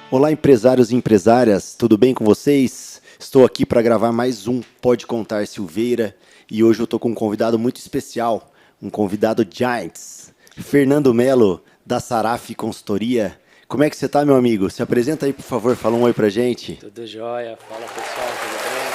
Olá, empresários e empresárias, tudo bem com vocês? Estou aqui para gravar mais um Pode Contar Silveira e hoje eu estou com um convidado muito especial, um convidado Giants, Fernando Melo, da Saraf Consultoria. Como é que você está, meu amigo? Se apresenta aí, por favor, fala um oi pra gente. Tudo jóia? Fala pessoal, tudo bem?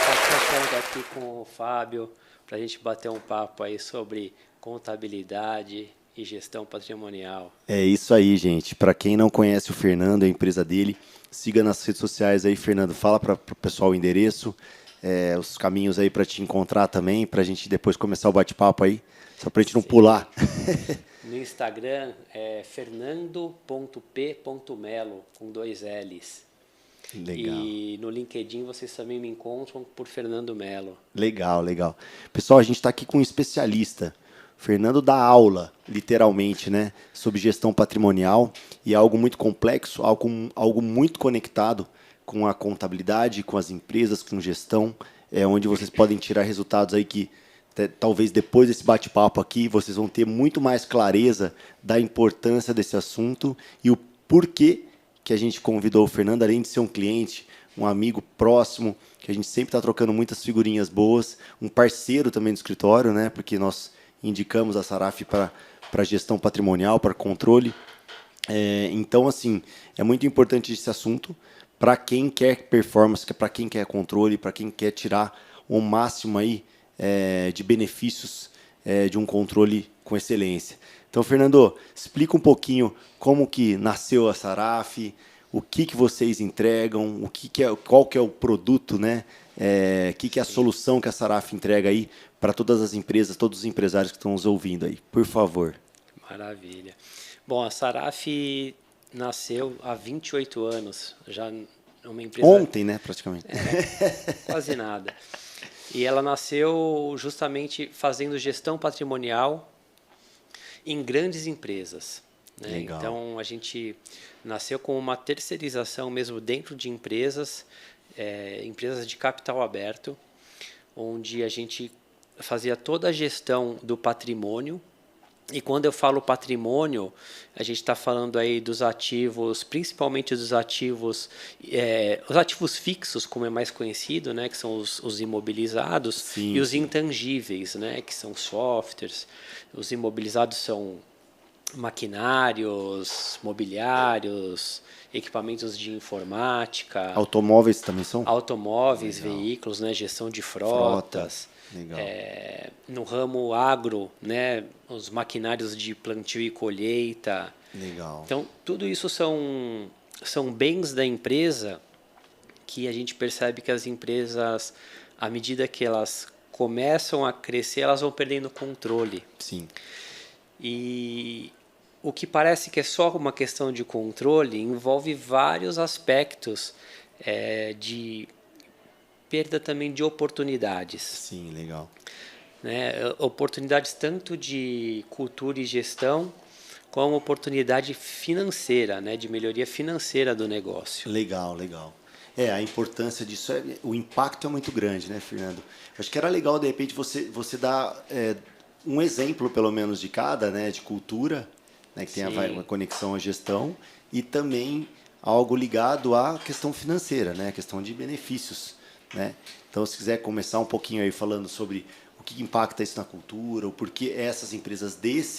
Satisfação estar aqui com o Fábio para a gente bater um papo aí sobre contabilidade e gestão patrimonial. É isso aí, gente. Para quem não conhece o Fernando, a empresa dele, siga nas redes sociais aí, Fernando. Fala para o pessoal o endereço, os caminhos aí para te encontrar também, para a gente depois começar o bate-papo aí, só para a gente não Sim. pular. No Instagram é fernando.p.melo com dois L's. Legal. E no LinkedIn vocês também me encontram por Fernando Melo. Legal, legal. Pessoal, a gente está aqui com um especialista. O Fernando dá aula, literalmente, né, sobre gestão patrimonial e é algo muito complexo, algo muito conectado com a contabilidade, com as empresas, com gestão, onde vocês podem tirar resultados aí que talvez depois desse bate-papo aqui vocês vão ter muito mais clareza da importância desse assunto e o porquê que a gente convidou o Fernando, além de ser um cliente, um amigo próximo, que a gente sempre está trocando muitas figurinhas boas, um parceiro também do escritório, né? Porque nós indicamos a Saraf para gestão patrimonial, para controle. Então, assim, é muito importante esse assunto para quem quer performance, para quem quer controle, para quem quer tirar o máximo aí de benefícios de um controle com excelência. Então, Fernando, explica um pouquinho como que nasceu a Saraf, o que vocês entregam, qual que é o produto, né? Que é a Sim, solução que a Saraf entrega aí para todas as empresas, todos os empresários que estão nos ouvindo aí. Por favor. maravilha. Bom, a Saraf nasceu há 28 anos, já é uma empresa Ontem, né, praticamente. quase nada. E ela nasceu justamente fazendo gestão patrimonial em grandes empresas, né? Legal. Então a gente nasceu com uma terceirização mesmo dentro de empresas, empresas de capital aberto, onde a gente fazia toda a gestão do patrimônio. E quando eu falo patrimônio, a gente está falando aí dos ativos, principalmente dos ativos, os ativos fixos, como é mais conhecido, né, que são os imobilizados, e Sim, os sim. intangíveis, né, que são softwares. Os imobilizados são maquinários, mobiliários, equipamentos de informática, Automóveis também são? automóveis, Legal. veículos, né, gestão de Frota. frotas, Legal. no ramo agro, né, os maquinários de plantio e colheita. Legal. Então, tudo isso são bens da empresa que a gente percebe que as empresas, à medida que elas começam a crescer, elas vão perdendo controle. Sim. E o que parece que é só uma questão de controle envolve vários aspectos de perda também de oportunidades, Sim, legal. né? Oportunidades tanto de cultura e gestão, como oportunidade financeira, né? De melhoria financeira do negócio. Legal, legal. A importância disso, o impacto é muito grande, né, Fernando? Acho que era legal, de repente, você dar um exemplo, pelo menos, de cada, né, de cultura, né, que tem uma Sim, conexão à gestão, e também algo ligado à questão financeira, né, a questão de benefícios, né? Então, se quiser começar um pouquinho aí falando sobre o que impacta isso na cultura, o porquê essas empresas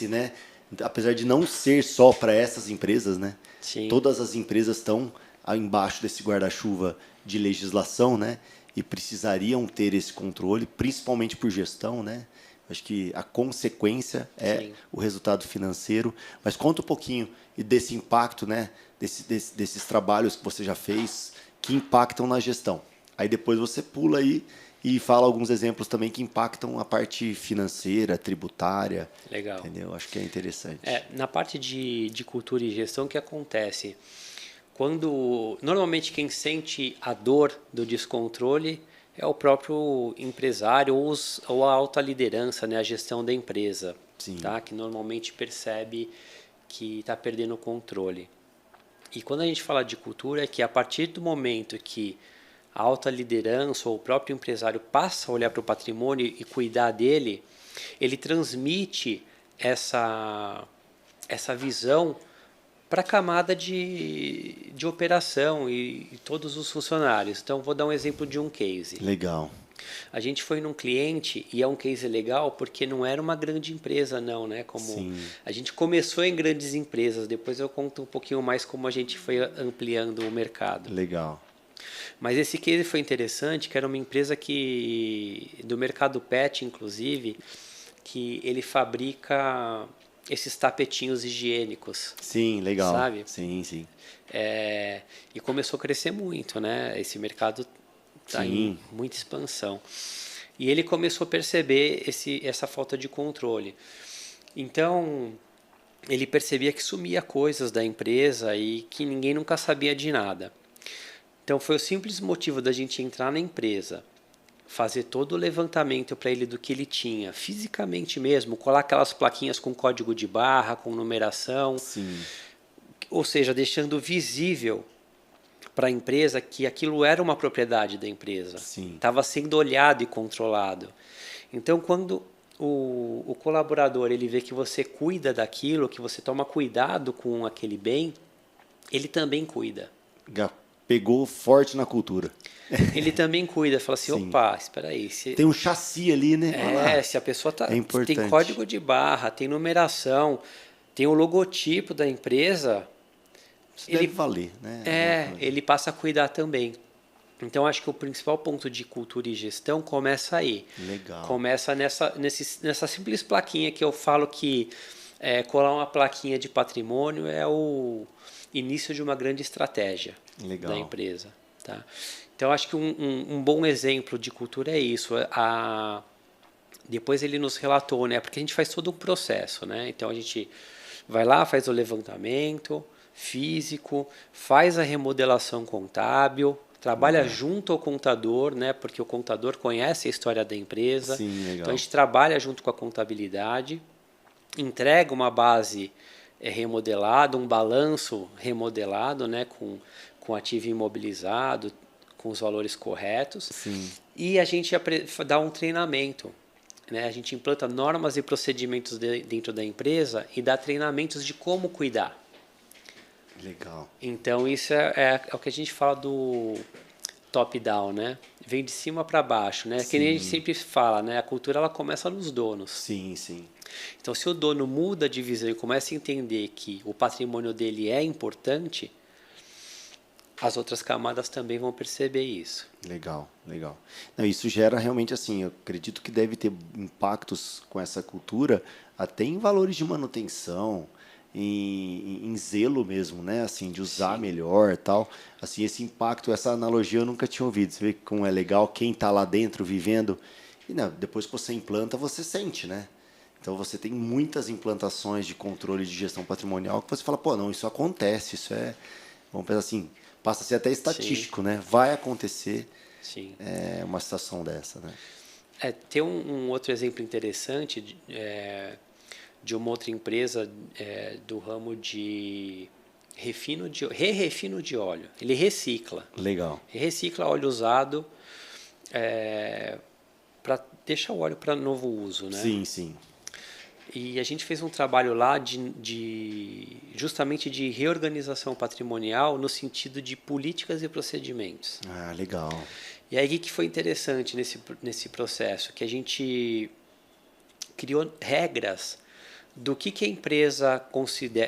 né, apesar de não ser só para essas empresas, né, sim, todas as empresas estão embaixo desse guarda-chuva de legislação, né? E precisariam ter esse controle, principalmente por gestão, né? Acho que a consequência é sim. o resultado financeiro. Mas conta um pouquinho desse impacto, né? Desses trabalhos que você já fez que impactam na gestão. Aí depois você pula aí e fala alguns exemplos também que impactam a parte financeira, tributária, Legal. entendeu? Acho que é interessante. Na parte de cultura e gestão, o que acontece? Quando normalmente quem sente a dor do descontrole é o próprio empresário ou a alta liderança, né, a gestão da empresa, Sim, tá? Que normalmente percebe que está perdendo o controle. E quando a gente fala de cultura, é que a partir do momento que a alta liderança ou o próprio empresário passa a olhar para o patrimônio e cuidar dele, ele transmite essa visão para a camada de operação e todos os funcionários. Então, vou dar um exemplo de um case. Legal. A gente foi num cliente e é um case legal porque não era uma grande empresa não, né? Como Sim. a gente começou em grandes empresas, depois eu conto um pouquinho mais como a gente foi ampliando o mercado. Legal. Mas esse case foi interessante, que era uma empresa que do mercado pet, inclusive, que ele fabrica esses tapetinhos higiênicos. Sim, legal. Sabe? Sim, sim. E começou a crescer muito, né? Esse mercado está em muita expansão. E ele começou a perceber essa falta de controle. Então, ele percebia que sumia coisas da empresa e que ninguém nunca sabia de nada. Então, foi o simples motivo da gente entrar na empresa, fazer todo o levantamento para ele do que ele tinha, fisicamente mesmo, colar aquelas plaquinhas com código de barra, com numeração, Sim. ou seja, deixando visível para a empresa que aquilo era uma propriedade da empresa, estava sendo olhado e controlado. Então, quando o colaborador ele vê que você cuida daquilo, que você toma cuidado com aquele bem, ele também cuida. Pegou forte na cultura. Ele também cuida, fala assim, opa, espera aí. Tem um chassi ali, né? Se a pessoa tem código de barra, tem numeração, tem o logotipo da empresa, deve valer, né? Ele passa a cuidar também. Então, acho que o principal ponto de cultura e gestão começa aí. Legal. Começa nessa simples plaquinha que eu falo que colar uma plaquinha de patrimônio é o início de uma grande estratégia da empresa. Tá? Então, acho que um bom exemplo de cultura é isso. Depois ele nos relatou, né? Porque a gente faz todo um processo, né? Então, a gente vai lá, faz o levantamento físico, faz a remodelação contábil, trabalha junto ao contador, né? Porque o contador conhece a história da empresa. Sim, legal. Então, a gente trabalha junto com a contabilidade, entrega uma base remodelada, um balanço remodelado, né? Com ativo imobilizado, com os valores corretos. Sim. E a gente dá um treinamento. Né? A gente implanta normas e procedimentos dentro da empresa e dá treinamentos de como cuidar. Legal. Então, isso é o que a gente fala do top-down, né? Vem de cima para baixo, né? Que nem a gente sempre fala, né? A cultura ela começa nos donos. Sim, sim. Então, se o dono muda de visão e começa a entender que o patrimônio dele é importante, as outras camadas também vão perceber isso. Legal, legal. Não, isso gera realmente assim, eu acredito que deve ter impactos com essa cultura até em valores de manutenção, em zelo mesmo, né? Assim, de usar melhor, tal. Assim, esse impacto, essa analogia eu nunca tinha ouvido. Você vê como é legal quem está lá dentro vivendo e depois que você implanta, você sente, né? Então você tem muitas implantações de controle de gestão patrimonial que você fala, pô, não, isso acontece, isso é, vamos pensar assim, passa a ser até estatístico, né? Vai acontecer uma situação dessa, né? Tem um outro exemplo interessante de uma outra empresa do ramo de re-refino de óleo. Ele recicla. Legal. Recicla óleo usado para deixar o óleo para novo uso, né? Sim, sim. E a gente fez um trabalho lá justamente de reorganização patrimonial no sentido de políticas e procedimentos. Ah, legal. E aí o que foi interessante nesse processo? Que a gente criou regras do que a empresa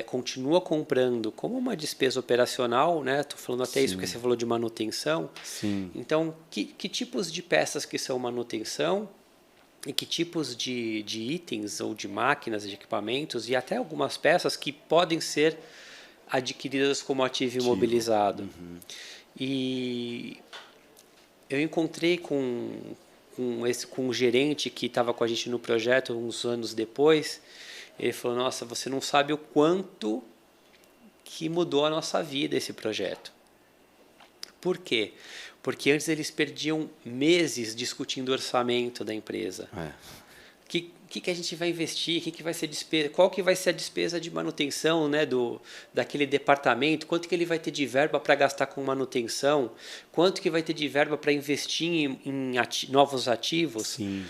continua comprando como uma despesa operacional, né? Estou falando até isso porque você falou de manutenção. Sim. Então, que tipos de peças que são manutenção e que tipos de itens ou de máquinas, de equipamentos e até algumas peças que podem ser adquiridas como ativo imobilizado. Uhum. E eu encontrei com um gerente que estava com a gente no projeto uns anos depois. Ele falou, nossa, você não sabe o quanto que mudou a nossa vida esse projeto. Por quê? Porque antes eles perdiam meses discutindo o orçamento da empresa. Que a gente vai investir? Que vai ser despesa? Qual que vai ser a despesa de manutenção, né, daquele departamento? Quanto que ele vai ter de verba para gastar com manutenção? Quanto que vai ter de verba para investir em novos ativos? Sim.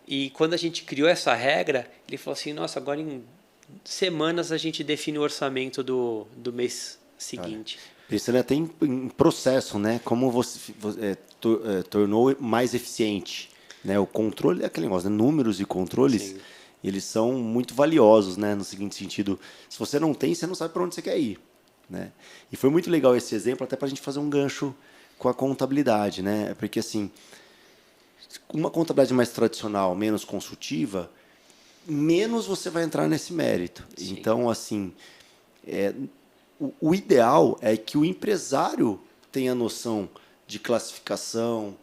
E quando a gente criou essa regra, ele falou assim, nossa, agora em semanas a gente define o orçamento do mês seguinte. Pensando até em processo, né? Como você tornou mais eficiente, né? O controle é aquele negócio, né? Números e controles, Sim. eles são muito valiosos, né? No seguinte sentido, se você não tem, você não sabe para onde você quer ir, né? E foi muito legal esse exemplo, até para a gente fazer um gancho com a contabilidade, né? Porque assim, uma contabilidade mais tradicional, menos consultiva, menos você vai entrar nesse mérito. Sim. Então, assim, o ideal é que o empresário tenha noção de classificação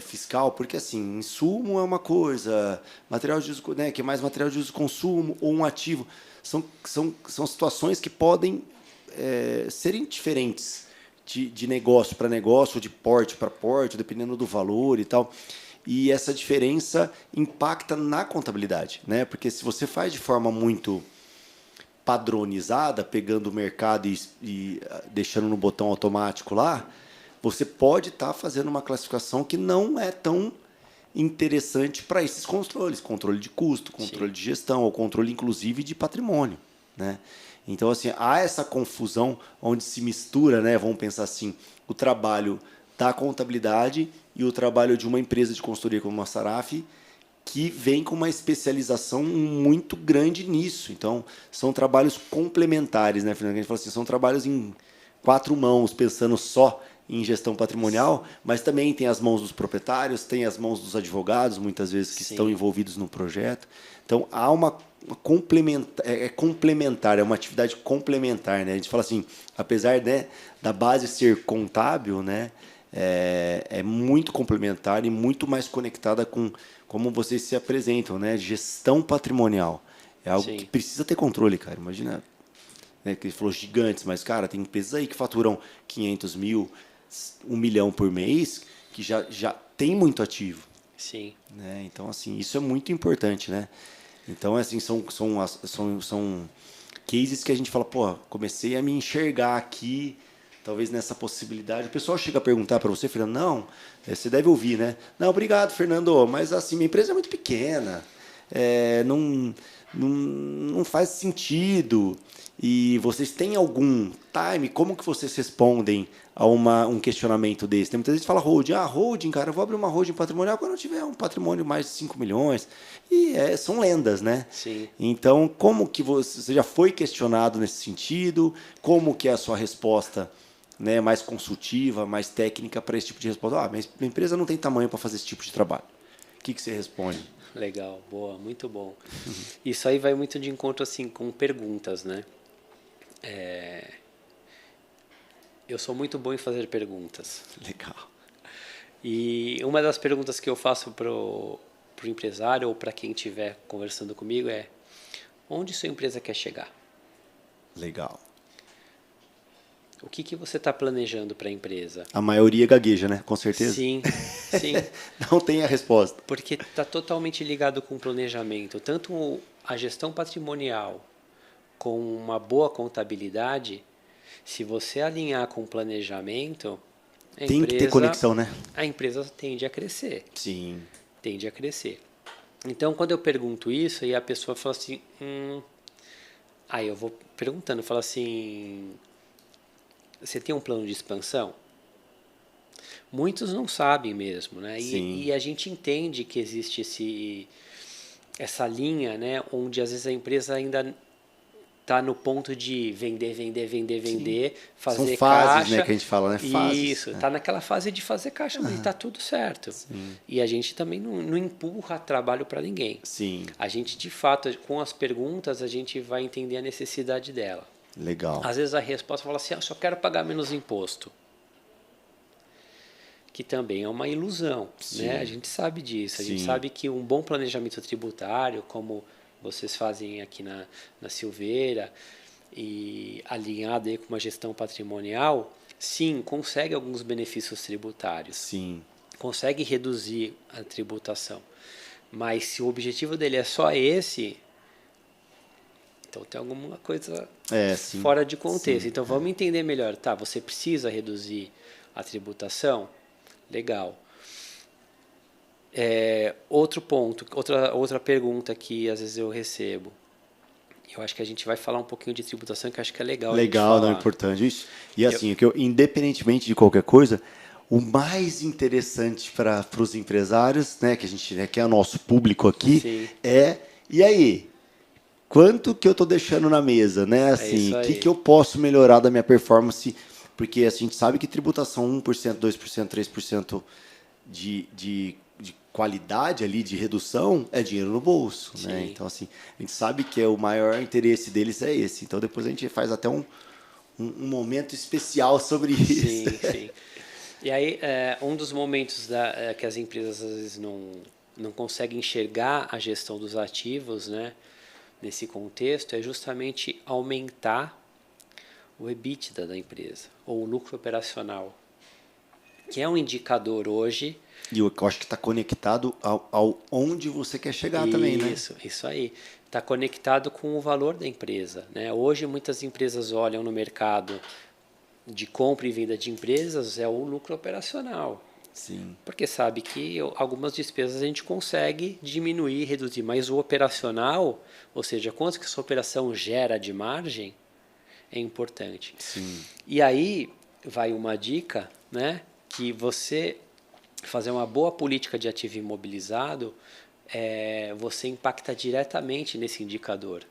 fiscal, porque assim, insumo é uma coisa, material de uso, né, que é mais material de uso e consumo, ou um ativo, são situações que podem serem diferentes de negócio para negócio, de porte para porte, dependendo do valor e tal. E essa diferença impacta na contabilidade, né? Porque se você faz de forma muito padronizada, pegando o mercado e deixando no botão automático lá, você pode estar fazendo uma classificação que não é tão interessante para esses controles, controle de custo, controle de gestão, ou controle inclusive de patrimônio, né? Então assim, há essa confusão onde se mistura, né, vamos pensar assim, o trabalho da contabilidade e o trabalho de uma empresa de consultoria como a Saraf, que vem com uma especialização muito grande nisso. Então, são trabalhos complementares, né, Fernando? A gente fala assim, são trabalhos em 4 mãos, pensando só em gestão patrimonial, mas também tem as mãos dos proprietários, tem as mãos dos advogados, muitas vezes, que estão envolvidos no projeto. Então, há uma complementar, complementar, é uma atividade complementar, né? A gente fala assim, apesar, né, da base ser contábil, né, é muito complementar e muito mais conectada com como vocês se apresentam, né? Gestão patrimonial. É algo que precisa ter controle, cara. Imagina, né, que ele falou gigantes, mas, cara, tem empresas aí que faturam 500 mil, 1 milhão por mês, que já tem muito ativo. Sim. Né? Então, assim, isso é muito importante, né? Então, assim, são cases que a gente fala, pô, comecei a me enxergar aqui, talvez nessa possibilidade. O pessoal chega a perguntar para você, Fernando, não, você deve ouvir, né? Não, obrigado, Fernando, mas assim, minha empresa é muito pequena, não faz sentido. E vocês têm algum time? Como que vocês respondem a um questionamento desse? Tem muita gente que fala holding. Ah, holding, cara, eu vou abrir uma holding patrimonial quando eu tiver um patrimônio mais de 5 milhões. E são lendas, né? Sim. Então, como que você já foi questionado nesse sentido? Como que é a sua resposta, né, mais consultiva, mais técnica para esse tipo de resposta? Ah, minha empresa não tem tamanho para fazer esse tipo de trabalho. O que você responde? Legal, boa, muito bom. Isso aí vai muito de encontro assim com perguntas, né? Eu sou muito bom em fazer perguntas. Legal. E uma das perguntas que eu faço pro empresário ou para quem estiver conversando comigo é: onde sua empresa quer chegar? Legal. O que você está planejando para a empresa? A maioria gagueja, né? Com certeza. Sim, sim. Não tem a resposta. Porque está totalmente ligado com o planejamento. Tanto a gestão patrimonial com uma boa contabilidade, se você alinhar com o planejamento, Tem que ter conexão, né? a empresa tende a crescer. Sim. Tende a crescer. Então, quando eu pergunto isso, aí a pessoa fala assim... Aí eu vou perguntando, falo assim... Você tem um plano de expansão? Muitos não sabem mesmo, né? E a gente entende que existe essa linha, né? Onde às vezes a empresa ainda está no ponto de vender, fazer São fases, caixa. Né, que a gente fala, né? Fases. Isso, está naquela fase de fazer caixa, mas está tudo certo. Sim. E a gente também não empurra trabalho para ninguém. Sim. A gente, de fato, com as perguntas, a gente vai entender a necessidade dela. Legal. Às vezes a resposta fala assim, eu só quero pagar menos imposto. Que também é uma ilusão, né? A gente sabe disso. A gente sabe que um bom planejamento tributário, como vocês fazem aqui na Silveira, e alinhado aí com uma gestão patrimonial, sim, consegue alguns benefícios tributários. Sim. Consegue reduzir a tributação. Mas se o objetivo dele é só esse, então tem alguma coisa fora de contexto. Sim, então vamos entender melhor. Tá, você precisa reduzir a tributação? Legal. Outro ponto, outra pergunta que às vezes eu recebo. Eu acho que a gente vai falar um pouquinho de tributação, que eu acho que é legal a gente Legal, não é falar. importante isso. E assim, independentemente de qualquer coisa, o mais interessante para os empresários, né, que a gente, né, que é o nosso público aqui, Sim, e aí, quanto que eu estou deixando na mesa, né? é Assim, isso o que aí. eu posso melhorar da minha performance? Porque assim, a gente sabe que tributação 1%, 2%, 3% de qualidade ali, de redução, é dinheiro no bolso, né? Sim, Então, assim, a gente sabe que o maior interesse deles é esse. Então, depois a gente faz até um momento especial sobre isso. sim, sim. E aí, um dos momentos que as empresas às vezes não conseguem enxergar a gestão dos ativos, né, nesse contexto, é justamente aumentar o EBITDA da empresa, ou o lucro operacional, que é um indicador hoje. E eu acho que está conectado ao onde você quer chegar também, né? Isso aí. Está conectado com o valor da empresa, né? Hoje muitas empresas olham no mercado de compra e venda de empresas é o lucro operacional, Sim, porque sabe que algumas despesas a gente consegue diminuir, reduzir, mas o operacional, ou seja, quanto que essa operação gera de margem, é importante. sim. E aí vai uma dica, né, que você fazer uma boa política de ativo imobilizado, você impacta diretamente nesse indicador.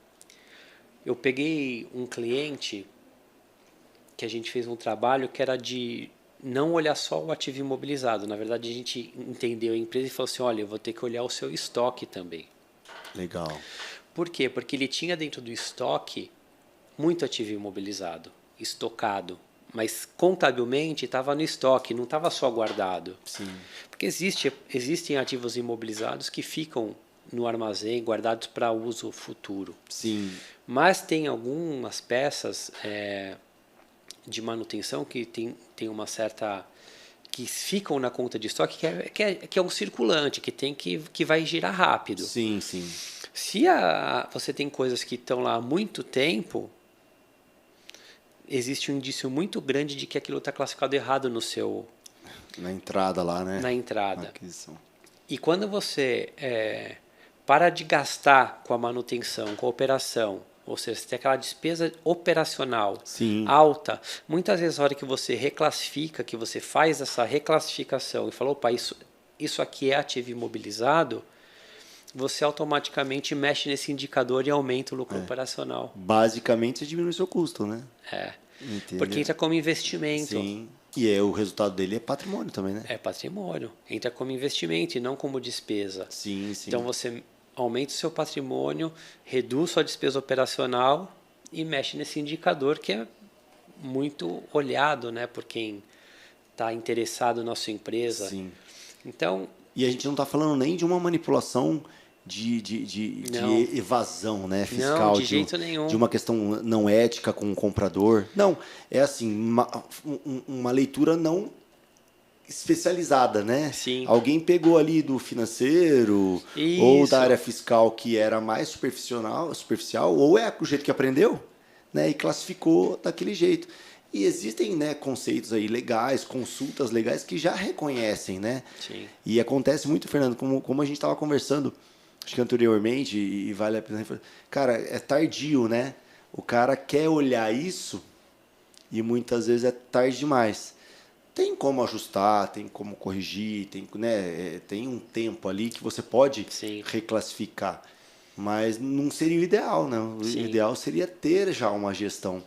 Eu peguei um cliente que a gente fez um trabalho que era de não olhar só o ativo imobilizado. Na verdade, a gente entendeu a empresa e falou assim, olha, eu vou ter que olhar o seu estoque também. Legal. Por quê? Porque ele tinha dentro do estoque muito ativo imobilizado, estocado, mas contabilmente estava no estoque, não estava só guardado. Sim. Porque existem ativos imobilizados que ficam no armazém guardados para uso futuro. Sim. Mas tem algumas peças de manutenção que tem uma certa que ficam na conta de estoque que é um circulante que vai girar rápido. Sim, sim. Se você tem coisas que estão lá há muito tempo, existe um indício muito grande de que aquilo está classificado errado no seu Na entrada lá, né? na Na entrada. aquisição. E quando você para de gastar com a manutenção, com a operação, ou seja, você tem aquela despesa operacional Sim. alta, muitas vezes na hora que você reclassifica, que você faz essa reclassificação e fala, opa, isso aqui é ativo imobilizado, você automaticamente mexe nesse indicador e aumenta o lucro operacional. Basicamente, você diminui seu custo, né? É, Entendeu? porque entra como investimento. Sim. E o resultado dele é patrimônio também, né? É patrimônio, entra como investimento e não como despesa. Sim, sim. Então você aumenta o seu patrimônio, reduz sua despesa operacional e mexe nesse indicador que é muito olhado, né, por quem está interessado na sua empresa. Sim. Então, E a gente não está falando nem de uma manipulação não, de evasão, né, não, fiscal, de jeito nenhum. de uma questão não ética com o comprador. Não, é assim, uma leitura não especializada, né? Sim, Alguém pegou ali do financeiro ou da isso, área fiscal que era mais superficial, ou é o jeito que aprendeu, né? E classificou daquele jeito. E existem, né, conceitos aí legais, consultas legais que já reconhecem, né? sim, E acontece muito, Fernando, como a gente estava conversando, acho que anteriormente, e vale a pena. Cara, é tardio, né? O cara quer olhar isso e muitas vezes é tarde demais. Tem como ajustar, tem como corrigir, tem, né, tem um tempo ali que você pode sim, reclassificar, mas não seria o ideal, né? O sim. ideal seria ter já uma gestão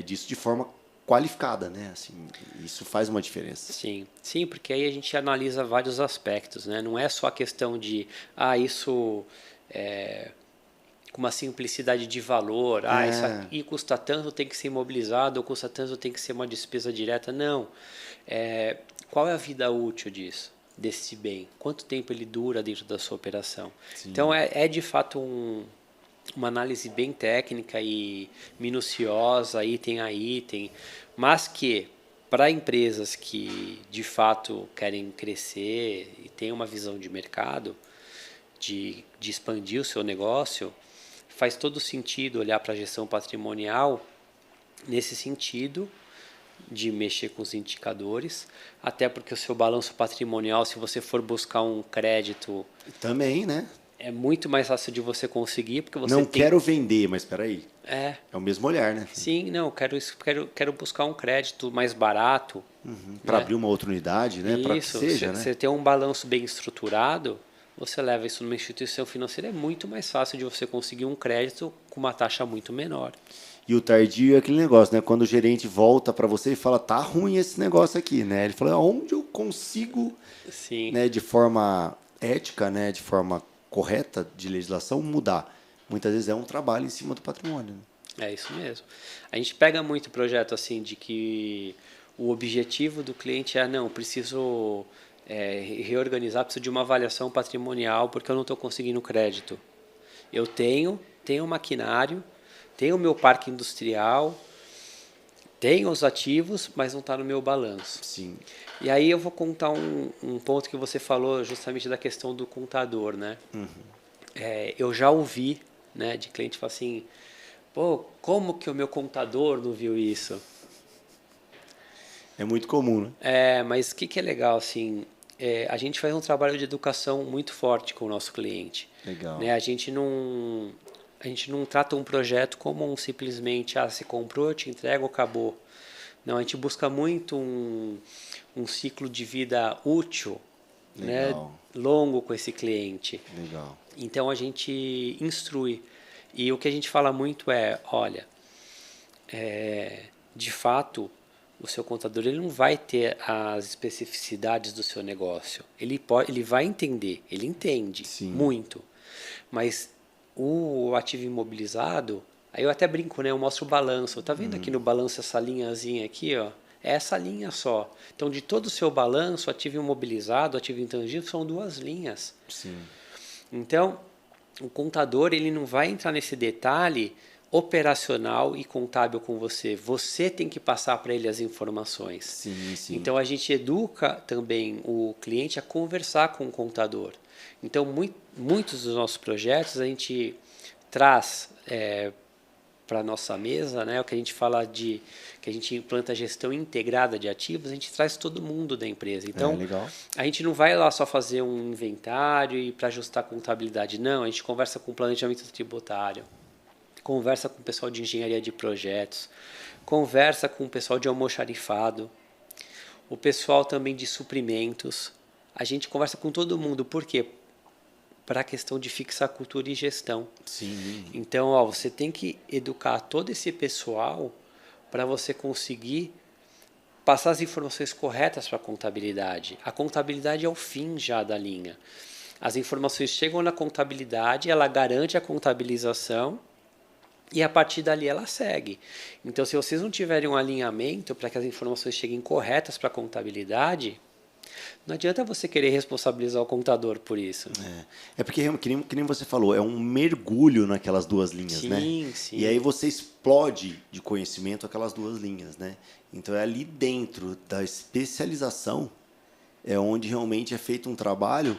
disso de forma qualificada, né? Assim, isso faz uma diferença. Sim, sim, porque aí a gente analisa vários aspectos, né? Não é só a questão de, isso com uma simplicidade de valor, isso É, aqui custa tanto, tem que ser imobilizado, ou custa tanto, tem que ser uma despesa direta. Não. Qual é a vida útil disso, desse bem? Quanto tempo ele dura dentro da sua operação? Então, sim, é de fato uma análise bem técnica e minuciosa, item a item, mas que para empresas que de fato querem crescer e têm uma visão de mercado, de expandir o seu negócio, faz todo sentido olhar para a gestão patrimonial nesse sentido de mexer com os indicadores, até porque o seu balanço patrimonial, se você for buscar um crédito, também, né? é muito mais fácil de você conseguir, porque você Não tem... quero vender, mas espera aí. É, É o mesmo olhar, né? sim, não, quero buscar um crédito mais barato, Para né? abrir uma outra unidade, né? Para que Isso, seja, né? você ter um balanço bem estruturado, você leva isso numa instituição financeira, é muito mais fácil de você conseguir um crédito com uma taxa muito menor. E o tardio é aquele negócio, né? Quando o gerente volta para você e fala, tá ruim esse negócio aqui, né? Ele fala, onde eu consigo, Sim, né, de forma ética, né, de forma correta de legislação, mudar. Muitas vezes é um trabalho em cima do patrimônio. Né? é isso mesmo. A gente pega muito projeto assim de que o objetivo do cliente é, não, preciso reorganizar, preciso de uma avaliação patrimonial porque eu não estou conseguindo crédito. Eu tenho maquinário, tenho o meu parque industrial, tenho os ativos, mas não está no meu balanço. Sim. E aí eu vou contar um ponto que você falou justamente da questão do contador, né? Eu já ouvi, né, de cliente falar assim, pô, como que o meu contador não viu isso? É muito comum, né? Mas o que é legal, assim, a gente faz um trabalho de educação muito forte com o nosso cliente. Legal. Né? A gente não trata um projeto como simplesmente, se comprou, eu te entrego, acabou. Não, a gente busca muito um ciclo de vida útil, né, Legal. longo com esse cliente. Legal. Então a gente instrui. E o que a gente fala muito é, olha, de fato, o seu contador ele não vai ter as especificidades do seu negócio. Ele vai entender, ele entende Sim. muito. Mas o ativo imobilizado, aí eu até brinco, né? Eu mostro o balanço. Tá vendo aqui no balanço essa linhazinha aqui, ó? É essa linha só. Então, de todo o seu balanço, ativo imobilizado, ativo intangível, são 2 linhas. Sim. Então, o contador ele não vai entrar nesse detalhe operacional e contábil com você. Você tem que passar para ele as informações. Sim, sim. Então, a gente educa também o cliente a conversar com o contador. Então, muitos dos nossos projetos a gente traz para a nossa mesa, né, o que a gente fala de que a gente implanta gestão integrada de ativos, a gente traz todo mundo da empresa. Então, legal. a gente não vai lá só fazer um inventário e para ajustar a contabilidade, não. A gente conversa com o planejamento tributário, conversa com o pessoal de engenharia de projetos, conversa com o pessoal de almoxarifado, o pessoal também de suprimentos. A gente conversa com todo mundo. Por quê? Para a questão de fixar cultura e gestão. Sim. Então, você tem que educar todo esse pessoal para você conseguir passar as informações corretas para a contabilidade. A contabilidade é o fim já da linha. As informações chegam na contabilidade, ela garante a contabilização e a partir dali ela segue. Então, se vocês não tiverem um alinhamento para que as informações cheguem corretas para a contabilidade, não adianta você querer responsabilizar o contador por isso. É porque, que nem você falou, é um mergulho naquelas 2 linhas, né? Sim, sim. E aí você explode de conhecimento aquelas 2 linhas, né? Então é ali dentro da especialização é onde realmente é feito um trabalho,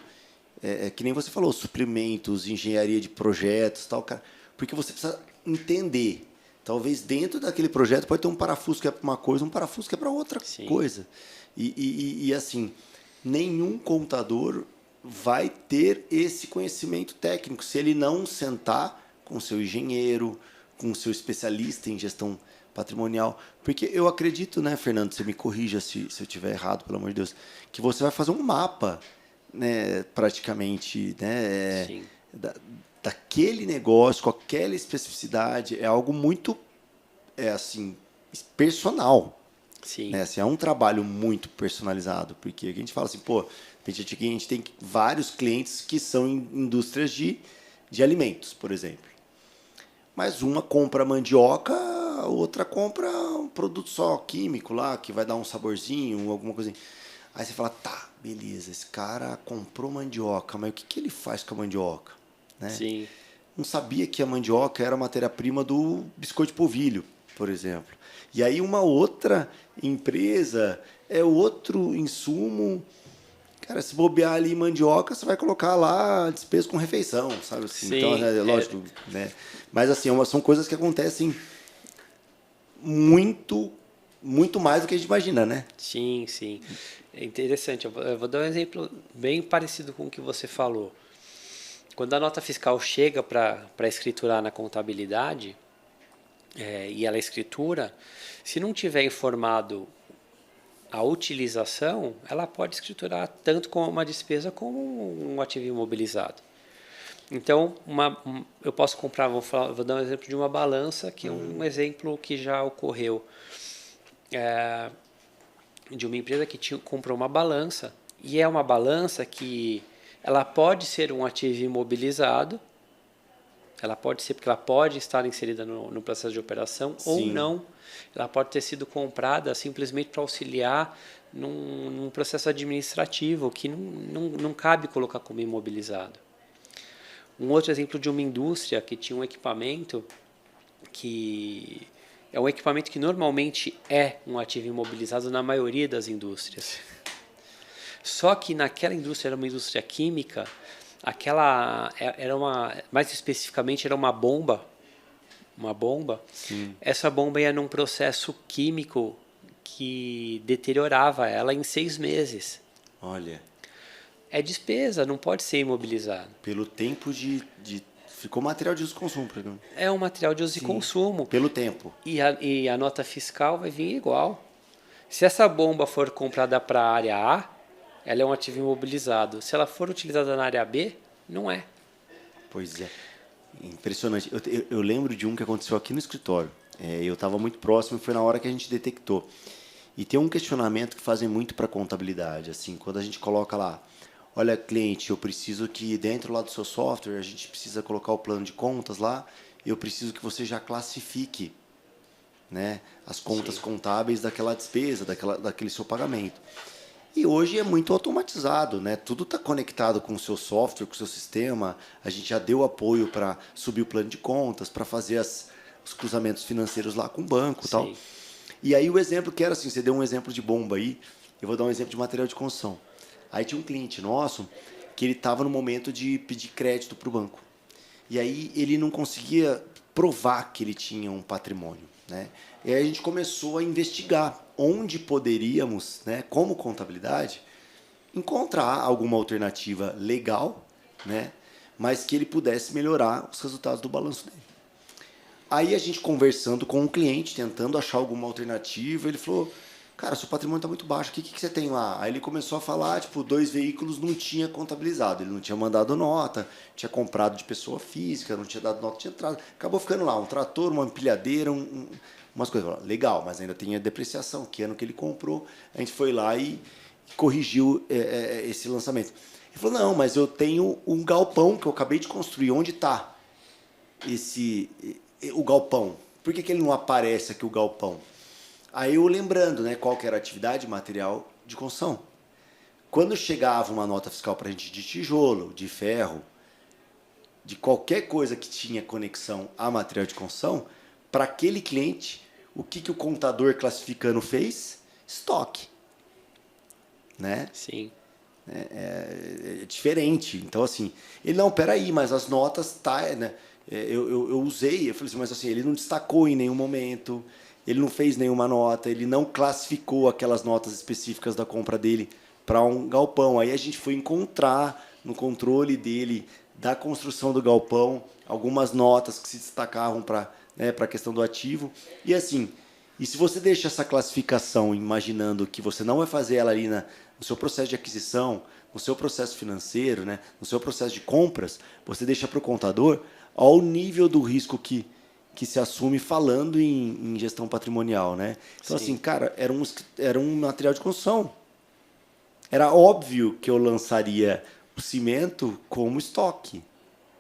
que nem você falou, suprimentos, engenharia de projetos, tal, cara. Porque você precisa entender. Talvez dentro daquele projeto pode ter um parafuso que é para uma coisa, um parafuso que é para outra coisa. E assim, nenhum contador vai ter esse conhecimento técnico se ele não sentar com o seu engenheiro, com o seu especialista em gestão patrimonial. Porque eu acredito, né, Fernando, você me corrija se eu estiver errado, pelo amor de Deus, que você vai fazer um mapa, né, praticamente, né, daquele negócio, com aquela especificidade. É algo muito, assim, personal. Sim. Né? Assim, é um trabalho muito personalizado, porque a gente fala assim, pô, a gente tem vários clientes que são em indústrias de alimentos, por exemplo. Mas uma compra mandioca, a outra compra um produto só químico lá, que vai dar um saborzinho, alguma coisa assim. Aí você fala, tá, beleza, esse cara comprou mandioca, mas o que ele faz com a mandioca? Né? Sim. Não sabia que a mandioca era a matéria-prima do biscoito de polvilho, por exemplo. E aí uma outra empresa é outro insumo. Cara, se bobear ali mandioca, você vai colocar lá despesa com refeição, sabe assim? Sim, Então, lógico, né? Mas assim, são coisas que acontecem muito mais do que a gente imagina, né? Sim, sim. É interessante. Eu vou dar um exemplo bem parecido com o que você falou. quando a nota fiscal chega para escriturar na contabilidade, e ela escritura, se não tiver informado a utilização, ela pode escriturar tanto como uma despesa como um ativo imobilizado. Então, eu posso comprar, vou dar um exemplo de uma balança, que é um exemplo que já ocorreu, de uma empresa que comprou uma balança, e é uma balança que ela pode ser um ativo imobilizado, ela pode ser porque ela pode estar inserida no processo de operação, Sim. ou não. Ela pode ter sido comprada simplesmente para auxiliar num processo administrativo que não cabe colocar como imobilizado. Um outro exemplo de uma indústria que tinha um equipamento que é um equipamento que normalmente é um ativo imobilizado na maioria das indústrias. Só que naquela indústria, era uma indústria química, mais especificamente era uma bomba. Sim. Essa bomba ia num processo químico que deteriorava ela em 6 meses. Olha, É despesa, não pode ser imobilizado. pelo tempo ficou material de uso e consumo, Pedro. É um material de uso e consumo. Pelo tempo. E a nota fiscal vai vir igual. Se essa bomba for comprada para a área A, ela é um ativo imobilizado. Se ela for utilizada na área B, não é. Pois é. Impressionante. Eu lembro de um que aconteceu aqui no escritório. Eu estava muito próximo e foi na hora que a gente detectou. E tem um questionamento que fazem muito para a contabilidade. Assim, quando a gente coloca lá, olha, cliente, eu preciso que dentro lá do seu software, a gente precisa colocar o plano de contas lá, eu preciso que você já classifique, né, as contas contábeis daquela despesa, daquele seu pagamento. E hoje é muito automatizado, né? Tudo está conectado com o seu software, com o seu sistema. A gente já deu apoio para subir o plano de contas, para fazer os cruzamentos financeiros lá com o banco e tal. E aí o exemplo que era assim, você deu um exemplo de bomba aí, eu vou dar um exemplo de material de construção. Aí tinha um cliente nosso que ele estava no momento de pedir crédito para o banco. E aí ele não conseguia provar que ele tinha um patrimônio, né? E aí a gente começou a investigar onde poderíamos, né, como contabilidade, encontrar alguma alternativa legal, né, mas que ele pudesse melhorar os resultados do balanço dele. Aí a gente conversando com o cliente, tentando achar alguma alternativa, ele falou, cara, seu patrimônio está muito baixo, o que você tem lá? Aí ele começou a falar, 2 veículos não tinha contabilizado, ele não tinha mandado nota, tinha comprado de pessoa física, não tinha dado nota de entrada, acabou ficando lá um trator, uma empilhadeira, umas coisas. Legal, mas ainda tem a depreciação, que ano que ele comprou, a gente foi lá e corrigiu esse lançamento. Ele falou, não, mas eu tenho um galpão que eu acabei de construir, onde está o galpão? Por que ele não aparece aqui o galpão? Aí eu lembrando, né, qual que era a atividade material de construção. Quando chegava uma nota fiscal para a gente de tijolo, de ferro, de qualquer coisa que tinha conexão a material de construção, para aquele cliente, o que o contador classificando fez? Estoque. Né? Sim. É diferente. Então, assim, ele, não, peraí, mas as notas, né? Eu usei, eu falei assim, mas assim, ele não destacou em nenhum momento, ele não fez nenhuma nota, ele não classificou aquelas notas específicas da compra dele para um galpão. Aí a gente foi encontrar no controle dele, da construção do galpão, algumas notas que se destacavam para, né, para a questão do ativo. E assim, e se você deixa essa classificação imaginando que você não vai fazer ela ali no seu processo de aquisição, no seu processo financeiro, né, no seu processo de compras, você deixa para o contador ao nível do risco que se assume falando em gestão patrimonial, né? Então, assim, cara, era um material de construção. Era óbvio que eu lançaria o cimento como estoque,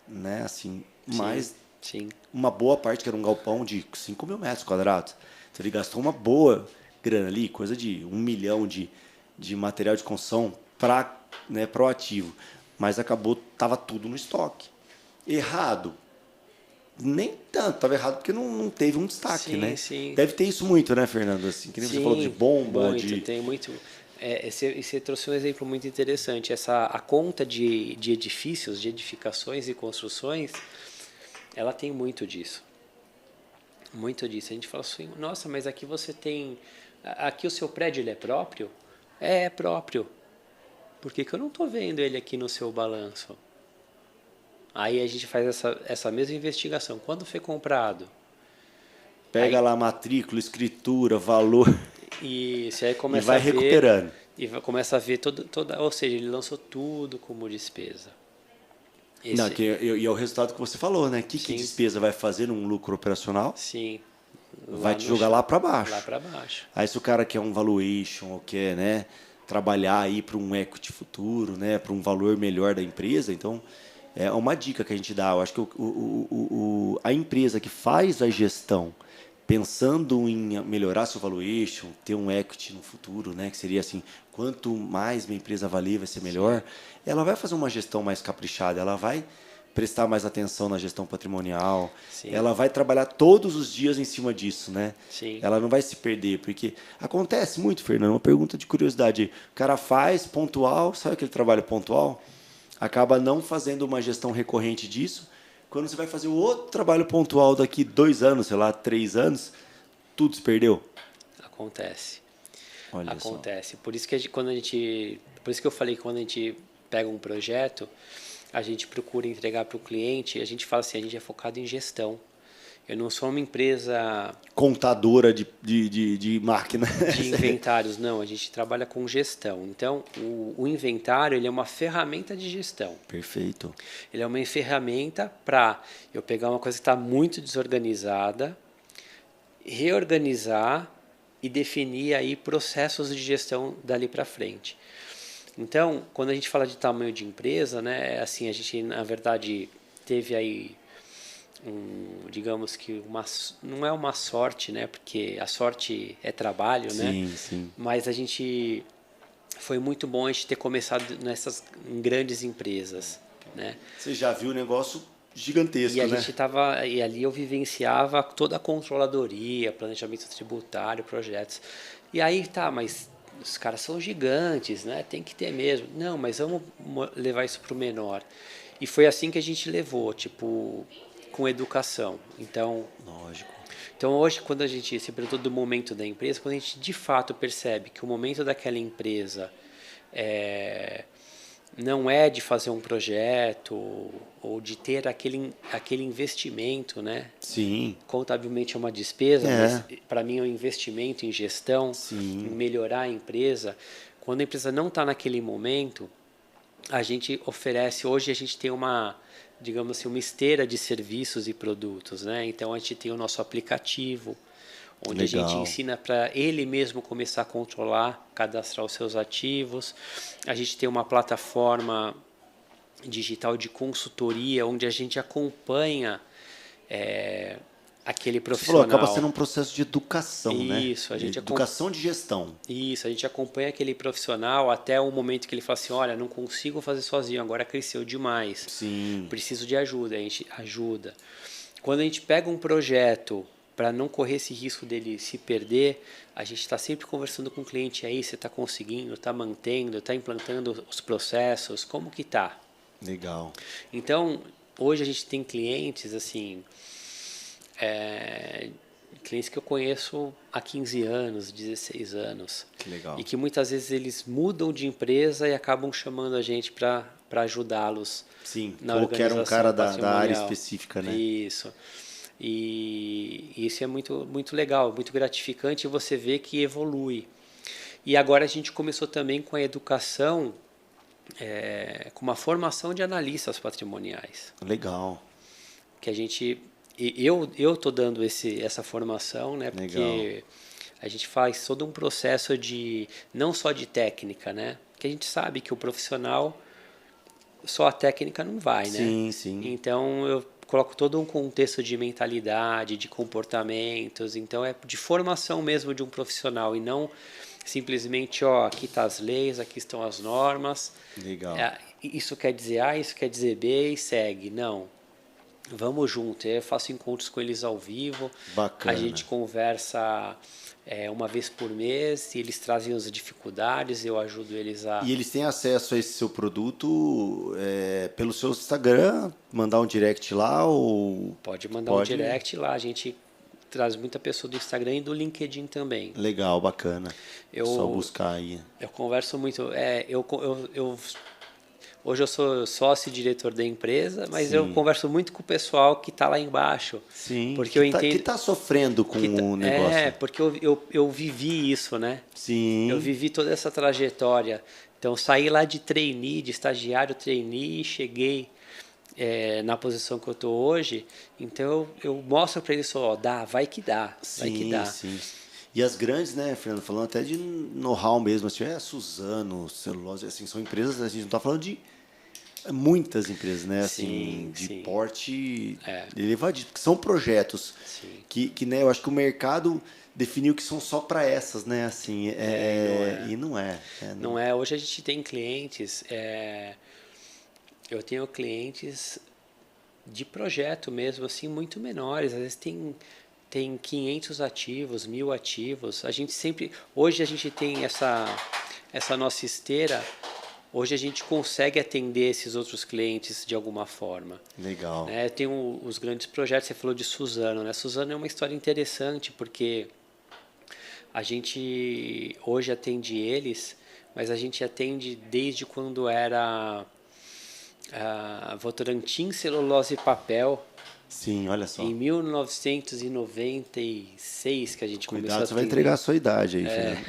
né? Assim, mas uma boa parte, que era um galpão de 5 mil metros quadrados. Então, ele gastou uma boa grana ali, coisa de 1 milhão de material de construção para, né, proativo. Mas acabou, estava tudo no estoque. Errado? Nem tanto, estava errado porque não teve um destaque, né? Sim. Deve ter isso muito, né, Fernando? Assim, que nem você falou de bomba, muito, tem muito. Você trouxe um exemplo muito interessante. A conta de edifícios, de edificações e construções, ela tem muito disso. Muito disso. A gente fala assim, nossa, mas aqui você tem... Aqui o seu prédio ele é próprio? É próprio. Por que eu não estou vendo ele aqui no seu balanço? Aí a gente faz essa mesma investigação. Quando foi comprado? Pega Aí, lá matrícula, escritura, valor e aí e começa vai a ver, recuperando. começa a ver ou seja, ele lançou tudo como despesa. Não, Esse, e é o resultado que você falou, né? Que sim, despesa vai fazer num lucro operacional? sim, Vai lá te no jogar chão, lá para lá baixo. para baixo. Aí se o cara quer um valuation ou quer, né, trabalhar aí para um equity futuro, né, para um valor melhor da empresa, então é uma dica que a gente dá. Eu acho que a empresa que faz a gestão pensando em melhorar seu valuation, ter um equity no futuro, né, que seria assim, quanto mais minha empresa valer, vai ser Sim, melhor, ela vai fazer uma gestão mais caprichada, ela vai prestar mais atenção na gestão patrimonial, sim, ela vai trabalhar todos os dias em cima disso, né? sim. Ela não vai se perder, porque acontece muito, Fernando, uma pergunta de curiosidade. O cara faz pontual, sabe aquele trabalho pontual? Acaba não fazendo uma gestão recorrente disso. Quando você vai fazer o outro trabalho pontual daqui 2 anos, sei lá, 3 anos, tudo se perdeu. Acontece. Olha só. Acontece. Por isso que por isso que eu falei que quando a gente pega um projeto, a gente procura entregar para o cliente, a gente fala assim, a gente é focado em gestão. Eu não sou uma empresa Contadora de máquina. de inventários, não, a gente trabalha com gestão. Então, o inventário ele é uma ferramenta de gestão. Perfeito. Ele é uma ferramenta para eu pegar uma coisa que está muito desorganizada, reorganizar e definir aí processos de gestão dali para frente. Então, quando a gente fala de tamanho de empresa, né, assim, a gente na verdade teve aí digamos que não é uma sorte, né, porque a sorte é trabalho, né? Sim, sim. Mas a gente foi muito bom a gente ter começado em grandes empresas, né? Você já viu o negócio E gigantesco, a né? gente tava, e ali eu vivenciava toda a controladoria, planejamento tributário, projetos. E aí tá, mas os caras são gigantes, né? Tem que ter mesmo. Não, mas vamos levar isso para o menor. E foi assim que a gente levou, tipo, com educação. Lógico. Então hoje, quando a gente se perguntou do momento da empresa, quando a gente de fato percebe que o momento daquela empresa é, não é de fazer um projeto ou de ter aquele investimento, né? Sim. Contabilmente é uma despesa, mas É. para mim é um investimento em gestão, em Sim. melhorar a empresa. Quando a empresa não está naquele momento, a gente oferece, hoje a gente tem digamos assim, uma esteira de serviços e produtos, né? Então a gente tem o nosso aplicativo, onde a gente Legal. ensina para ele mesmo começar a controlar, cadastrar os seus ativos. A gente tem uma plataforma digital de consultoria, onde a gente acompanha é, aquele Você falou, acaba sendo profissional. um processo de educação, né? Isso, De educação de gestão. Isso, a gente acompanha aquele profissional até o momento que ele fala assim, olha, não consigo fazer sozinho, agora cresceu demais, Sim. preciso de ajuda, a gente ajuda. Quando a gente pega um projeto para não correr esse risco dele se perder, a gente está sempre conversando com o cliente aí, você está conseguindo, está mantendo, está implantando os processos, como que tá? Legal. Então, hoje a gente tem clientes assim, é, clientes que eu conheço há 15 anos, 16 anos, Que legal. e que muitas vezes eles mudam de empresa e acabam chamando a gente para ajudá-los Sim. na Ou que era um organização cara da área patrimonial. específica, né? Isso. E isso é muito, muito legal, muito gratificante você ver que evolui. E agora a gente começou também com a educação, com uma formação de analistas patrimoniais, Legal. que a gente eu tô dando essa formação, né? Legal. Porque a gente faz todo um processo de não só de técnica, né? Que a gente sabe que o profissional só a técnica não vai, né? Sim, sim. Então eu coloco todo um contexto de mentalidade, de comportamentos, então é de formação mesmo de um profissional e não simplesmente, ó, aqui tá as leis, aqui estão as normas, Legal. isso quer dizer A, isso quer dizer B e segue. Não, vamos junto. Eu faço encontros com eles ao vivo, a gente Bacana. conversa uma vez por mês, e eles trazem as dificuldades, eu ajudo eles a. E eles têm acesso a esse seu produto pelo seu Instagram, mandar um direct lá ou Pode mandar um pode? direct lá, a gente traz muita pessoa do Instagram e do LinkedIn também. Legal, bacana. Só Eu, buscar aí. eu converso muito, Hoje eu sou sócio e diretor da empresa, mas eu Sim. converso muito com o pessoal que está lá embaixo. Sim. Porque eu Que entendo. tá sofrendo com o É, negócio. porque eu vivi isso, né? Eu Sim. vivi toda essa trajetória. Então, saí lá de trainee, de estagiário trainee, e cheguei na posição que eu estou hoje. Então, eu mostro para eles, ó, dá, vai que dá, vai que Sim, dá. sim. E as grandes, né, Fernando, falando até de know-how mesmo, assim, a Suzano, Celulose, assim, são empresas, a gente não está falando de muitas empresas, né, assim, Sim, de sim, porte elevadíssimo, porque são projetos sim. que, né, eu acho que o mercado definiu que são só para essas, né, assim, E não é. e não é. Não é. Hoje a gente tem clientes, eu tenho clientes de projeto mesmo, assim, muito menores. Às vezes tem 500 ativos, 1000 ativos. A gente sempre, hoje a gente tem essa nossa esteira. Hoje a gente consegue atender esses outros clientes de alguma forma. Legal. Né? Tem os grandes projetos, você falou de Suzano. Né? Suzano é uma história interessante porque a gente hoje atende eles, mas a gente atende desde quando era a Votorantim Celulose e Papel, Sim, olha em só. 1996 que a gente começou a Cuidado, você vai entregar atender. a sua idade aí, Fernando.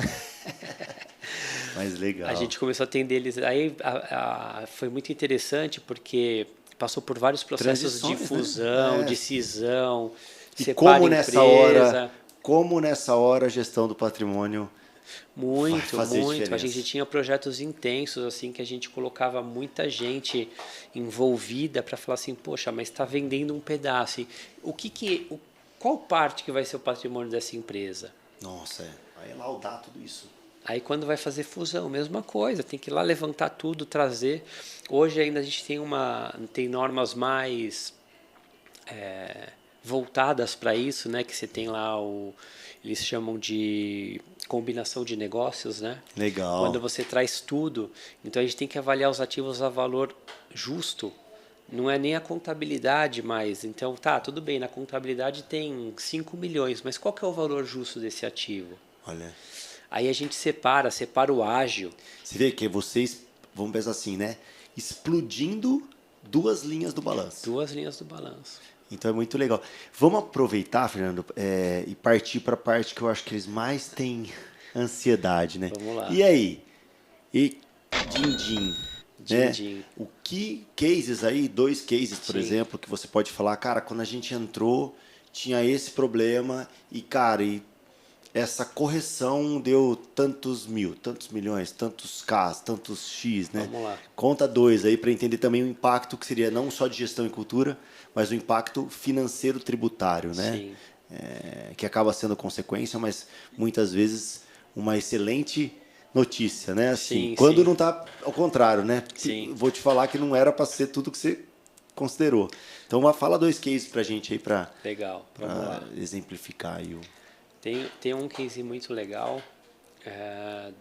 Mas A legal. gente começou a atender eles. Aí foi muito interessante porque passou por vários processos de Transições, né? fusão, de cisão, E separa empresa. como nessa hora a gestão do patrimônio vai Muito, fazer muito. A gente diferença? tinha projetos intensos assim que a gente colocava muita gente envolvida para falar assim, poxa, mas está vendendo um pedaço. E qual parte que vai ser o patrimônio dessa empresa? Nossa, é. Aí é laudar tudo isso. Aí quando vai fazer fusão, mesma coisa, tem que ir lá levantar tudo, trazer. Hoje ainda a gente tem normas mais voltadas para isso, né? Que você tem lá eles chamam de combinação de negócios, né? Quando Legal. você traz tudo, então a gente tem que avaliar os ativos a valor justo. Não é nem a contabilidade mais. Então, tá, tudo bem, na contabilidade tem 5 milhões, mas qual que é o valor justo desse ativo? Olha. Aí a gente separa o ágil. Você vê que vocês, vamos pensar assim, né? Explodindo duas linhas do balanço. Duas linhas do balanço. Então é muito legal. Vamos aproveitar, Fernando, e partir para a parte que eu acho que eles mais têm ansiedade, né? Vamos lá. E aí? E din-din, né? Din-din. O que cases aí, dois cases, por Sim. exemplo, que você pode falar, cara, quando a gente entrou, tinha esse problema e, cara, essa correção deu tantos mil, tantos milhões, tantos Ks, tantos X, né? Vamos lá. Conta dois aí para entender também o impacto que seria não só de gestão e cultura, mas o impacto financeiro tributário, né? Sim. Que acaba sendo consequência, mas muitas vezes uma excelente notícia, né? Assim, Sim, quando sim. não está ao contrário, né? Sim. Vou te falar que não era para ser tudo que você considerou. Então, fala dois cases para a gente aí para Legal. Vamos lá. exemplificar aí o. Tem um case muito legal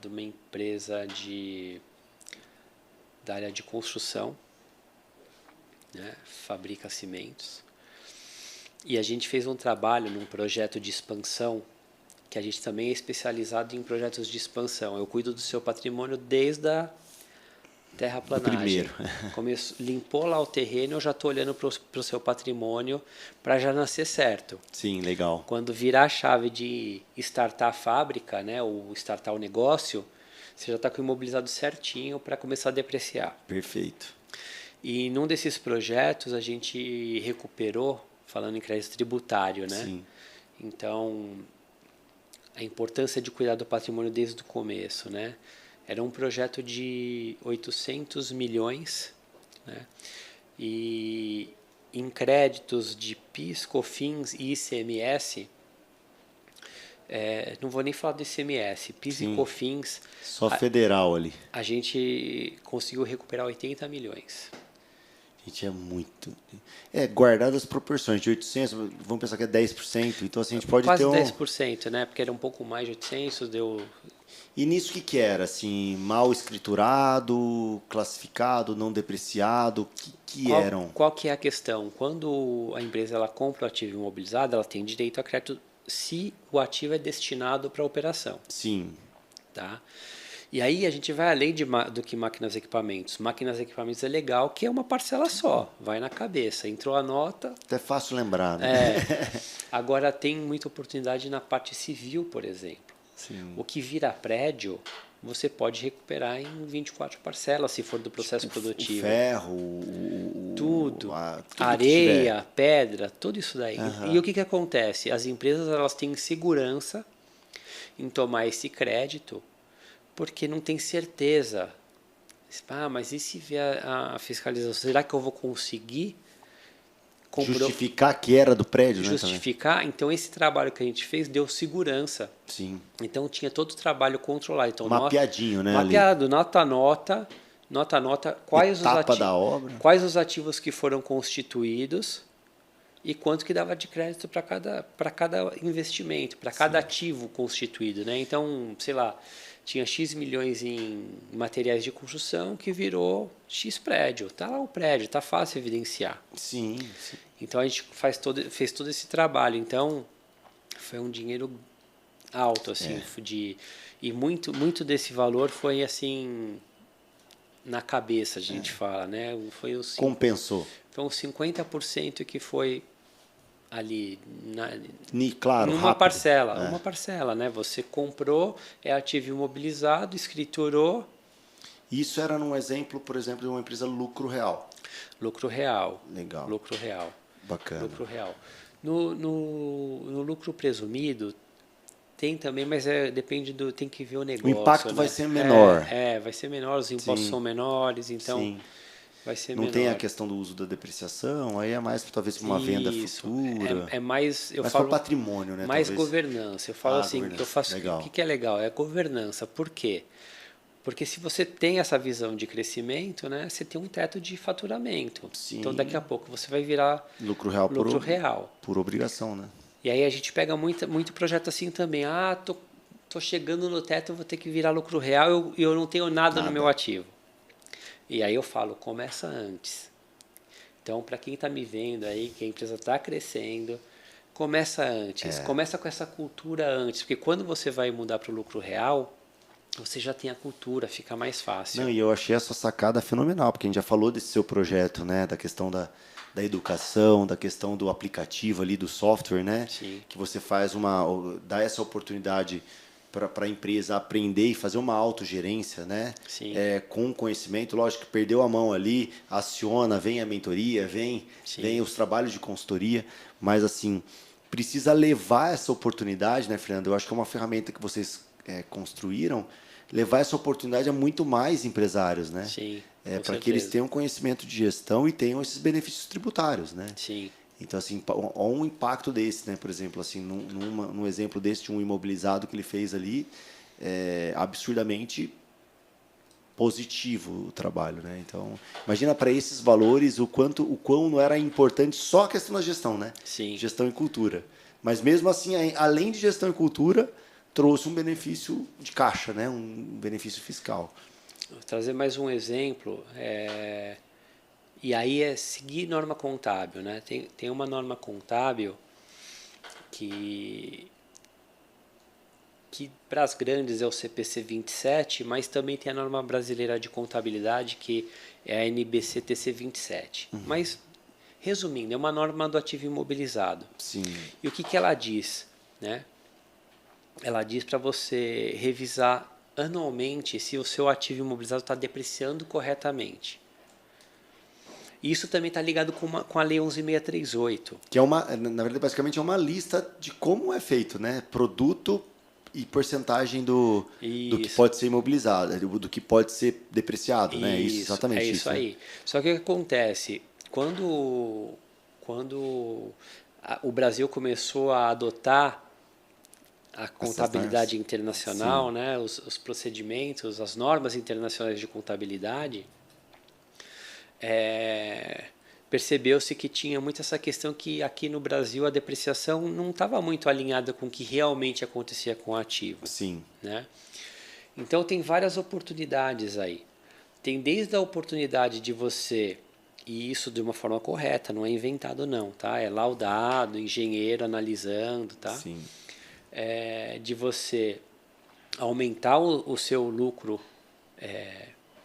de uma empresa da área de construção, né? Fabrica cimentos. E a gente fez um trabalho num projeto de expansão, que a gente também é especializado em projetos de expansão. Eu cuido do seu patrimônio desde a terraplanagem. Limpou lá o terreno, eu já estou olhando para o seu patrimônio para já nascer certo. Sim, legal. Quando virar a chave de startar a fábrica, né, ou startar o negócio, você já está com o imobilizado certinho para começar a depreciar. Perfeito. E num desses projetos a gente recuperou, falando em crédito tributário, né? Sim. Então, a importância de cuidar do patrimônio desde o começo, né? Era um projeto de 800 milhões, né? E em créditos de PIS, COFINS e ICMS, não vou nem falar do ICMS, PIS Sim. e COFINS, Só federal ali. a gente conseguiu recuperar 80 milhões. Gente, é muito. Guardado as proporções de 800, vamos pensar que é 10%, então assim, a gente pode Quase ter 10%, né? Porque era um pouco mais de 800, deu... E nisso o que era? Assim, mal escriturado, classificado, não depreciado, o que eram? Qual que é a questão? Quando a empresa ela compra o ativo imobilizado, ela tem direito a crédito se o ativo é destinado para a operação. Sim. Tá? E aí a gente vai além do que máquinas e equipamentos. Máquinas e equipamentos é legal, que é uma parcela só, vai na cabeça. Entrou a nota. Até fácil lembrar, né? Agora tem muita oportunidade na parte civil, por exemplo. Sim. O que vira prédio, você pode recuperar em 24 parcelas, se for do processo produtivo. O ferro, Tudo. tudo Areia, pedra, tudo isso daí. Aham. E o que acontece? As empresas elas têm segurança em tomar esse crédito porque não tem certeza. Mas e se vier a fiscalização? Será que eu vou conseguir justificar que era do prédio, né? Justificar? Então esse trabalho que a gente fez deu segurança. Sim. Então tinha todo o trabalho controlado. Então, mapeadinho, né? Mapeado, nota a nota, Etapa da obra. quais os ativos que foram constituídos e quanto que dava de crédito para cada investimento, para cada ativo constituído, né? Então, sei lá, tinha X milhões em materiais de construção que virou X prédio. Tá lá o prédio, tá fácil evidenciar. Sim, sim. Então a gente fez todo esse trabalho. Então foi um dinheiro alto, assim, e muito desse valor foi assim na cabeça, a gente fala, né? Compensou. Foi uns 50% que foi ali claro, numa rápido. parcela, uma parcela, né? Você comprou, é ativo imobilizado, escriturou. Isso era num exemplo, por exemplo, de uma empresa lucro real. Lucro real. Legal. Lucro real. Bacana. Lucro real. No lucro presumido tem também, mas depende tem que ver o negócio. O impacto, né? Vai ser menor. Vai ser menor, os impostos são menores, então Sim. vai ser não menor. Tem a questão do uso da depreciação, aí é mais talvez para uma venda futura. É mais, eu falo patrimônio, né? Mais talvez. Governança. Eu falo assim, que eu faço legal. O que é legal? É governança. Por quê? Porque se você tem essa visão de crescimento, né, você tem um teto de faturamento. Sim. Então daqui a pouco você vai virar lucro real por obrigação, né? E aí a gente pega muito projeto assim também. Tô chegando no teto, eu vou ter que virar lucro real e eu não tenho nada no meu ativo. E aí eu falo, começa antes. Então, para quem está me vendo aí, que a empresa está crescendo, começa antes. Começa com essa cultura antes. Porque quando você vai mudar para o lucro real, você já tem a cultura, fica mais fácil. Não, e eu achei essa sacada fenomenal, porque a gente já falou desse seu projeto, né? Da questão da educação, da questão do aplicativo ali, do software, né? Sim. Que você dá essa oportunidade para a empresa aprender e fazer uma autogerência, né? Sim. Com conhecimento. Lógico que perdeu a mão ali, aciona, vem a mentoria, vem os trabalhos de consultoria, mas assim, precisa levar essa oportunidade, né, Fernando? Eu acho que é uma ferramenta que vocês construíram, levar essa oportunidade a muito mais empresários, né? Sim. Para que eles tenham conhecimento de gestão e tenham esses benefícios tributários, né? Sim. Então, assim, um impacto desse, né? Por exemplo, assim, num exemplo desse de um imobilizado que ele fez ali, absurdamente positivo o trabalho, né? Então, imagina para esses valores o quão não era importante só a questão da gestão, né? Sim. Gestão e cultura. Mas mesmo assim, além de gestão e cultura, trouxe um benefício de caixa, né? Um benefício fiscal. Vou trazer mais um exemplo. E aí é seguir norma contábil, né? Tem uma norma contábil que para as grandes é o CPC 27, mas também tem a norma brasileira de contabilidade, que é a NBC-TC 27. Mas, resumindo, é uma norma do ativo imobilizado. Sim. E o que ela diz, né? Ela diz para você revisar anualmente se o seu ativo imobilizado está depreciando corretamente. Isso também está ligado com a Lei 11.638. Que na verdade, basicamente é uma lista de como é feito, né? Produto e porcentagem do que pode ser imobilizado, do que pode ser depreciado, né? Isso, exatamente. É isso aí. Né? Só que o que acontece? Quando o Brasil começou a adotar a contabilidade internacional, né? Os procedimentos, as normas internacionais de contabilidade, percebeu-se que tinha muito essa questão que aqui no Brasil a depreciação não estava muito alinhada com o que realmente acontecia com o ativo. Sim. Né? Então tem várias oportunidades aí. Tem desde a oportunidade de você, e isso de uma forma correta, não é inventado não, tá? É laudado, engenheiro analisando, tá? Sim. De você aumentar o seu lucro,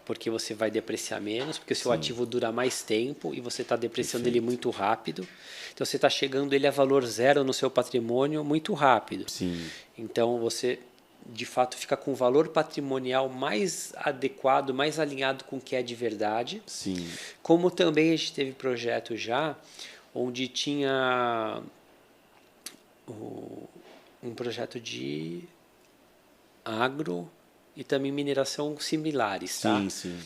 porque você vai depreciar menos, porque o seu ativo dura mais tempo e você está depreciando ele muito rápido. Então você está chegando ele a valor zero no seu patrimônio muito rápido. Sim. Então você de fato fica com o valor patrimonial mais adequado, mais alinhado com o que é de verdade. Sim. Como também a gente teve projeto já onde tinha um projeto de agro e também mineração similares, tá? Sim, sim.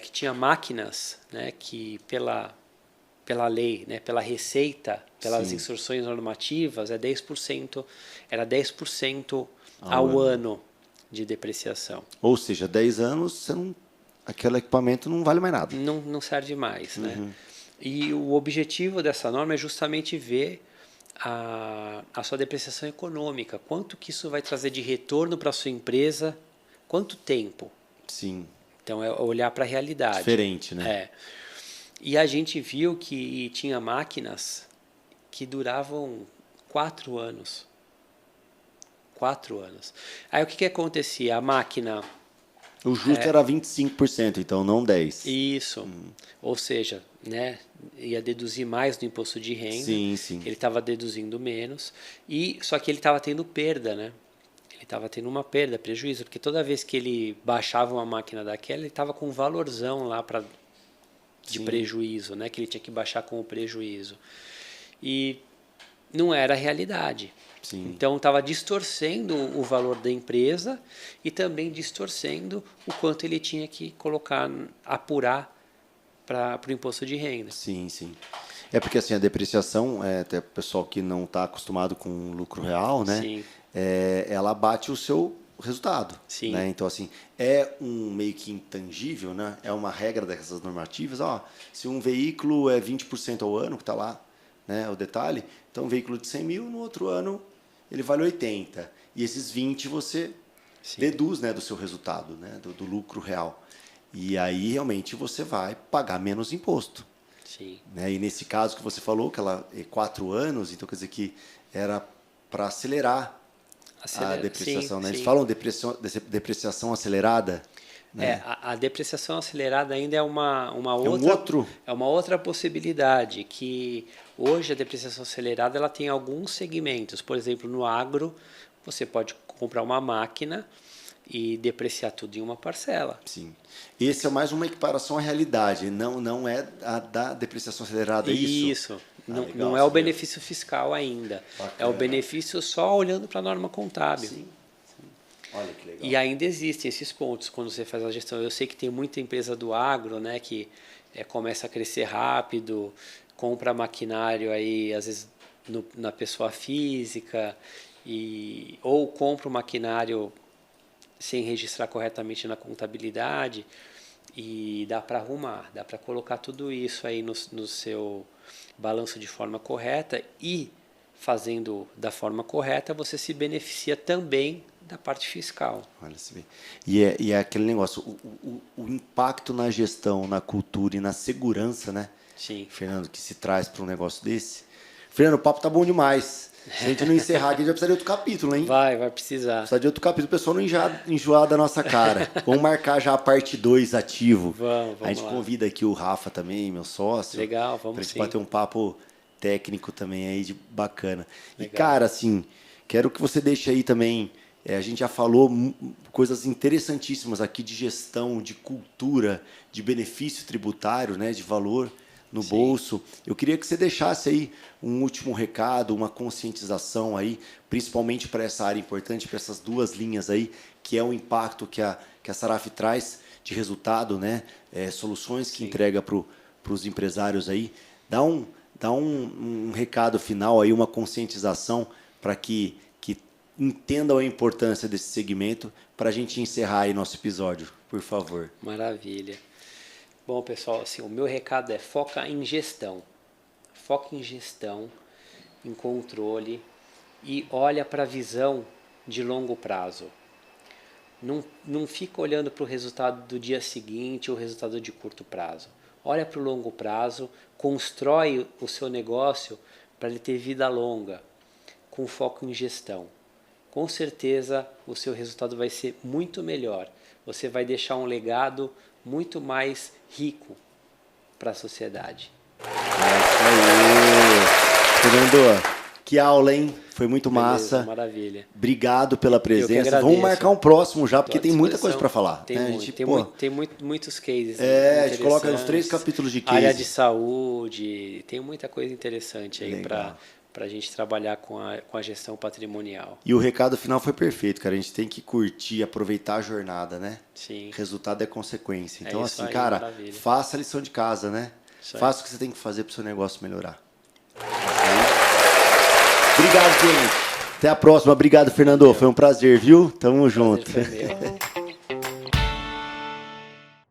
Que tinha máquinas, né, que pela lei, né, pela receita, pelas Sim. instruções normativas, era 10% ao ano de depreciação. Ou seja, 10 anos, aquele equipamento não vale mais nada. Não serve mais, né? E o objetivo dessa norma é justamente ver a sua depreciação econômica, quanto que isso vai trazer de retorno para a sua empresa, quanto tempo. Sim. Então é olhar para a realidade. Diferente, né? E a gente viu que tinha máquinas que duravam 4 anos. 4 anos. Aí o que acontecia? A máquina... O justo era 25%, então não 10%. Isso. Ou seja, né, ia deduzir mais do imposto de renda. Sim, sim. Ele estava deduzindo menos. Só que ele estava tendo perda, né? Ele estava tendo uma perda, prejuízo, porque toda vez que ele baixava uma máquina daquela, ele estava com um valorzão lá de prejuízo, né? Que ele tinha que baixar com o prejuízo. E não era a realidade. Sim. Então estava distorcendo o valor da empresa e também distorcendo o quanto ele tinha que colocar, apurar para o imposto de renda. Sim, sim. É porque assim, a depreciação, até o pessoal que não está acostumado com lucro real, né? Sim. Ela bate o seu resultado. Sim. Né? Então, assim, é um meio que intangível, né? É uma regra dessas normativas. Se um veículo é 20% ao ano, que está lá, né, o detalhe, então um veículo de 100 mil, no outro ano ele vale 80. E esses 20 você deduz, né, do seu resultado, né, do lucro real. E aí, realmente, você vai pagar menos imposto. Sim. Né? E nesse caso que você falou, que ela é 4 anos, então quer dizer que era para acelerar a depreciação. Sim, né? Eles sim. falam depreciação acelerada. Né? A depreciação acelerada ainda é uma outra possibilidade, que hoje a depreciação acelerada ela tem alguns segmentos. Por exemplo, no agro, você pode comprar uma máquina e depreciar tudo em uma parcela. Sim. Esse é mais uma equiparação à realidade, não é a da depreciação acelerada, é isso? Isso. Não é o benefício fiscal ainda. Bacana. É o benefício só olhando para a norma contábil. Sim. Olha que legal. E ainda existem esses pontos quando você faz a gestão. Eu sei que tem muita empresa do agro, né, que começa a crescer rápido, compra maquinário aí, às vezes na pessoa física, ou compra o maquinário sem registrar corretamente na contabilidade, e dá para arrumar, dá para colocar tudo isso aí no seu balanço de forma correta, e fazendo da forma correta você se beneficia também da parte fiscal. Olha, se vê. E é aquele negócio, o impacto na gestão, na cultura e na segurança, né? Sim. Fernando, que se traz para um negócio desse. Fernando, o papo tá bom demais. Se a gente não encerrar aqui, a gente vai precisar de outro capítulo, hein? Vai precisar. Precisa de outro capítulo, o pessoal não enjoar da nossa cara. Vamos marcar já a parte 2 ativo. Vamos a gente lá. Convida aqui o Rafa também, meu sócio. Legal, vamos pra gente sim. bater um papo técnico também aí de bacana. Legal. E, cara, assim, quero que você deixe aí também. A gente já falou coisas interessantíssimas aqui de gestão, de cultura, de benefício tributário, né, de valor no bolso. Eu queria que você deixasse aí um último recado, uma conscientização aí, principalmente para essa área importante, para essas duas linhas aí, que é o impacto que a Saraf traz de resultado, né, soluções que entrega para os empresários aí. Dá um recado final aí, uma conscientização para que entendam a importância desse segmento, para a gente encerrar aí nosso episódio, por favor. Maravilha. Bom, pessoal, assim, o meu recado é foca em gestão. Foca em gestão, em controle e olha para a visão de longo prazo. Não fica olhando para o resultado do dia seguinte ou o resultado de curto prazo. Olha para o longo prazo, constrói o seu negócio para ele ter vida longa, com foco em gestão. com certeza o seu resultado vai ser muito melhor. Você vai deixar um legado muito mais rico para a sociedade. É isso aí. Fernando, que aula, hein? Foi muito Beleza, massa. maravilha. Obrigado pela presença. agradeço. Vamos marcar um próximo já, porque Tô à tem muita disposição. coisa para falar. Tem, né? muito, tem muitos cases. A gente coloca uns interessantes. 3 capítulos de Área de case. saúde, tem muita coisa interessante aí Legal. para a gente trabalhar com a gestão patrimonial. E o recado final foi perfeito, cara. A gente tem que curtir, aproveitar a jornada, né? Sim. Resultado é consequência. Então, isso assim, aí, cara, maravilha. faça a lição de casa, né? Isso aí. Faça o que você tem que fazer para o seu negócio melhorar. Obrigado, gente. Até a próxima. Obrigado, Fernando. Foi um prazer, viu? Tamo junto. Prazer foi meu.